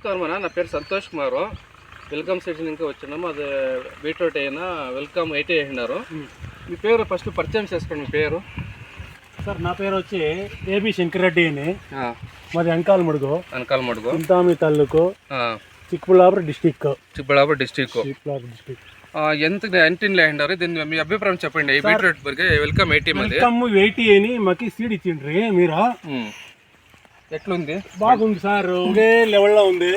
నమస్కారం అన్న, నా పేరు సంతోష్ కుమార్. వెల్కమ్ సీజన్ ఇంకా వచ్చినాము. అది బీట్రూట్ అయినా వెల్కమ్ 80 వేసినారు. మీ పేరు ఫస్ట్ పరిచయం చేసుకోండి. మీ పేరు? సార్ నా పేరు వచ్చి ఏబి శంకరెడ్డి అని. మాది అంకాలమడుగు చింతామి తాలూకు, చిక్కబళ్ళాపురం డిస్టిక్. ఎంత ఎంటిన్లో వేసినారు? దీన్ని మీ అభిప్రాయం చెప్పండి. ఈ బీట్రూట్ వెల్కమ్ 80 అని మాకు సీడ్ ఇచ్చిండ్రి మీరు. ఎట్లుంది? బాగుంది సార్, ఒకే లెవెల్లో ఉంది.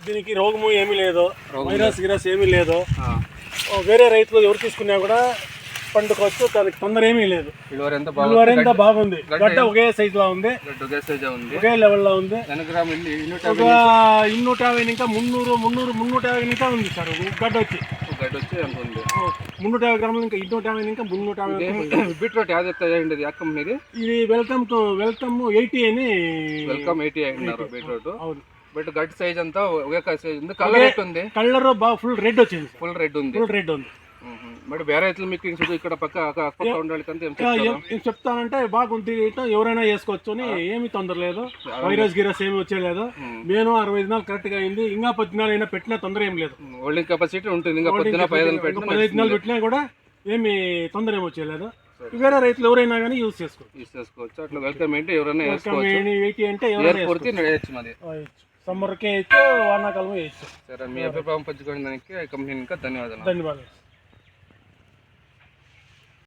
దీనికి రోగము ఏమీ లేదు, వైరస్ ఏమీ లేదు. వేరే రైతులు ఎవరు తీసుకున్నా కూడా పండుకోవచ్చు, దానికి తొందర ఏమీ లేదు. ఇలువరంతా బాగుంది, గడ్డ ఒకే సైజ్ లో ఉంది, ఒకే లెవెల్లో ఉంది. 250 ఇంకా 350 ఇంకా ఉంది సార్. గడ్డ వచ్చి 350 గ్రాములు, ఇంకా 250 ఇంకా 350. బీట్రూట్ కంపెనీది? ఇది వెల్కమ్ 80 అని. వెల్కమ్ 80 అయినారు బీట్రూట్. అవును, బట్ గడ్డ సైజ్ అంతా ఒకే సైజ్ ఉంది. కలర్ ఎట్లుంది? కలర్ బాగా ఫుల్ రెడ్ వచ్చింది. ఫుల్ రెడ్ ఉంది. బట్ వేరే రైతులు మీకు ఇక్కడ పక్క ఏం చెప్తానంటే బాగుంది, ఎవరైనా వేసుకోవచ్చు అని. ఏమి తొందర లేదు, వైరస్ ఏమి వచ్చేలేదు. నేను 60 దినాలు కరెక్ట్ గా అయింది. ఇంకా 10 దినాలు అయినా పెట్టినా తొందర ఏం లేదు. హోల్డింగ్ కెపాసిటీ ఉంటుంది. 15 దినాలు పెట్టినా కూడా ఏమి తొందర ఏమి వచ్చేలేదు. వేరే రైతులు ఎవరైనా కానీ యూజ్ చేసుకోవచ్చు. అట్లా వెల్కమ్ 80 ఎవరైనా వేయచ్చు. సమ్మర్కే వేయచ్చు, వానాకాలం వేయచ్చు. సరే, మీ అభిప్రాయం పంచుకోవడానికి కంపెనీ ఇంకా ధన్యవాదాలు.